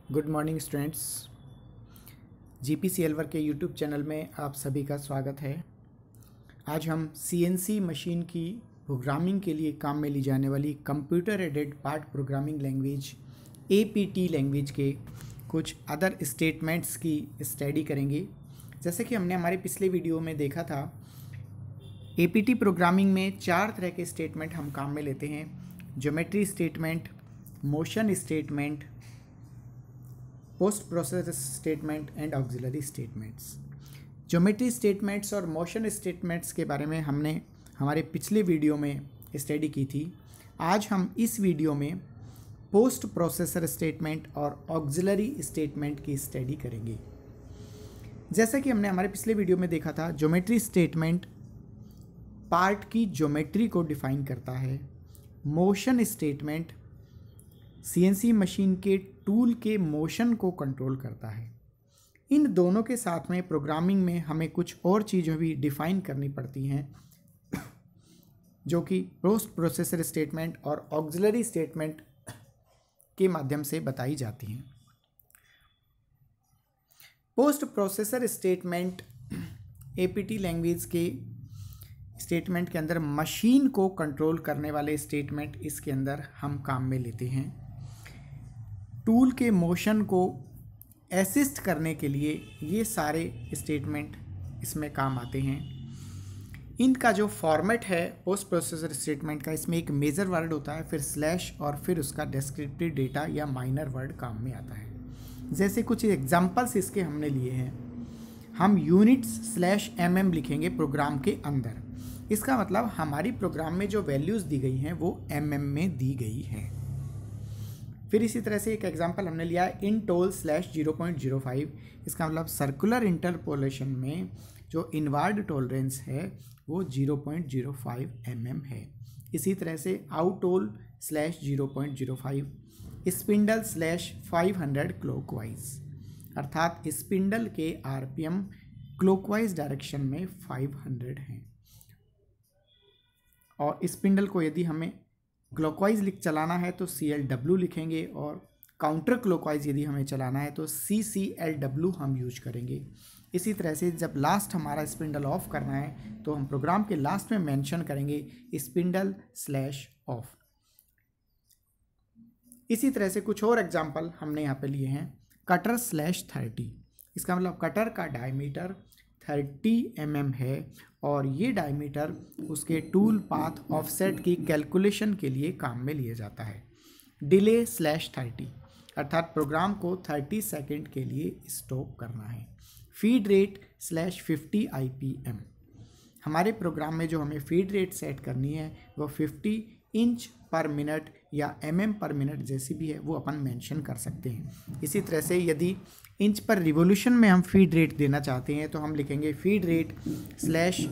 Good morning students. GPC एलवर के YouTube channel में आप सभी का स्वागत है। आज हम सीएनसी मशीन की प्रोग्रामिंग के लिए काम में ली जाने वाली computer aided part programming language APT language के कुछ अदर स्टेटमेंट्स की स्टडी करेंगे। जैसे कि हमने हमारे पिछले वीडियो में देखा था, एपीटी प्रोग्रामिंग में 4 तरह के स्टेटमेंट हम काम में लेते हैं: geometry statement, motion statement, post process statement and auxiliary statements. Geometry statements और मोशन स्टेटमेंट्स के बारे में हमने हमारे पिछले वीडियो में स्टडी की थी। आज हम इस वीडियो में पोस्ट प्रोसेसर स्टेटमेंट और ऑक्सिलरी स्टेटमेंट की स्टडी करेंगे। जैसा कि हमने हमारे पिछले वीडियो में देखा था, ज्योमेट्री स्टेटमेंट पार्ट की ज्योमेट्री को डिफाइन करता है। मोशन स्टेटमेंट सीएनसी मशीन के टूल के मोशन को कंट्रोल करता है। इन दोनों के साथ में प्रोग्रामिंग में हमें कुछ और चीज़ें भी डिफाइन करनी पड़ती हैं, जो कि पोस्ट प्रोसेसर स्टेटमेंट और ऑक्सिलरी स्टेटमेंट के माध्यम से बताई जाती हैं। Post processor statement APT language के स्टेटमेंट के अंदर मशीन को कंट्रोल करने वाले स्टेटमेंट इसके अंदर हम काम में लेते हैं। टूल के मोशन को असिस्ट करने के लिए ये सारे स्टेटमेंट इसमें काम आते हैं। इनका जो फॉर्मेट है पोस्ट प्रोसेसर स्टेटमेंट का, इसमें एक मेजर वर्ड होता है, फिर स्लैश और फिर उसका डिस्क्रिप्टिव डेटा या माइनर वर्ड काम में आता है। जैसे कुछ एग्जांपल्स इसके हमने लिए हैं। हम यूनिट्स/mm लिखेंगे प्रोग्राम के अंदर। इसका मतलब हमारी प्रोग्राम में जो वैल्यूज़ दी गई हैं वो mm में दी गई हैं। फिर इसी तरह से एक एग्जांपल हमने लिया है intol/0.05। इसका मतलब सर्कुलर इंटरपोलेशन में जो इनवर्ड टॉलरेंस है वो 0.05 mm है। इसी तरह से outol/0.05, स्पिंडल/500 क्लॉकवाइज, अर्थात स्पिंडल के आरपीएम क्लॉकवाइज डायरेक्शन में 500 हैं। और स्पिंडल को यदि हमें क्लॉकवाइज चलाना है तो CLW लिखेंगे, और काउंटर क्लॉकवाइज यदि हमें चलाना है तो CCLW हम यूज करेंगे। इसी तरह से जब लास्ट हमारा स्पिंडल ऑफ करना है तो हम प्रोग्राम के लास्ट में मेंशन करेंगे स्पिंडल/ऑफ। इसी तरह से कुछ और एग्जांपल हमने यहाँ पे लिए हैं। कटर/30, इसका मतलब कटर का डायमीटर 30 mm है और ये डायमीटर उसके टूल पाथ ऑफसेट की कैलकुलेशन के लिए काम में लिया जाता है। डिले/30, अर्थात प्रोग्राम को 30 सेकंड के लिए स्टॉप करना है। फीड रेट/50 IPM, हमारे प्रोग्राम में जो हमें फीड रेट सेट करनी है वो 50 इंच पर मिनट या mm पर मिनट जैसी भी है वो अपन मेंशन कर सकते हैं। इसी तरह से यदि इंच पर रिवोल्यूशन में हम फीड रेट देना चाहते हैं तो हम लिखेंगे फीड रेट/5,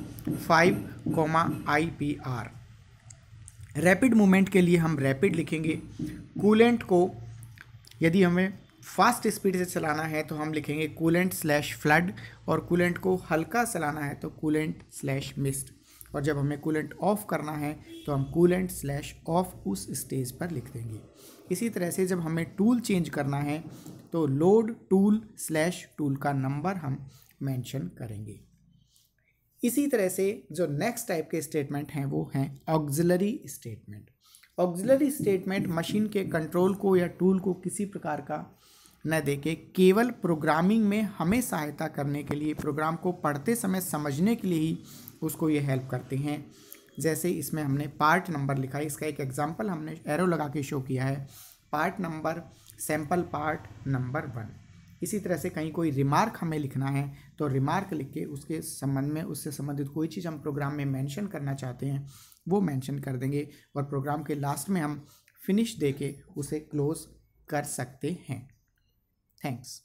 IPR। रैपिड मूवमेंट के लिए हम रैपिड लिखेंगे। कूलेंट को यदि हमें फास्ट स्पीड से चलाना है तो हम लिखेंगे कूलेंट/फ्लड, और कूलेंट को हल्का चलाना है तो कूलेंट/मिस्ट, और जब हमें कूलेंट ऑफ करना है तो हम कूलेंट/ऑफ उस स्टेज पर लिख देंगे। इसी तरह से जब हमें टूल चेंज करना है तो लोड टूल/टूल का नंबर हम मेंशन करेंगे। इसी तरह से जो नेक्स्ट टाइप के स्टेटमेंट हैं वो हैं auxiliary statement. Auxiliary statement machine के कंट्रोल को या टूल को किसी प्रकार का न देके केवल प्रोग्रामिंग में हमें सहायता करने के लिए, प्रोग्राम को पढ़ते समय समझने के लिए ही उसको ये हेल्प करते हैं। जैसे इसमें हमने पार्ट नंबर लिखा है, इसका एक एग्जांपल हमने एरो लगा के शो किया है। Part number sample part number 1। इसी तरह से कहीं कोई रिमार्क हमें लिखना है तो रिमार्क लिख के उसके संबंध में, उससे संबंधित कोई चीज़ हम प्रोग्राम में मेंशन करना चाहते हैं वो मेंशन कर देंगे, और प्रोग्राम के लास्ट में हम फिनिश दे के उसे क्लोज कर सकते हैं। थैंक्स।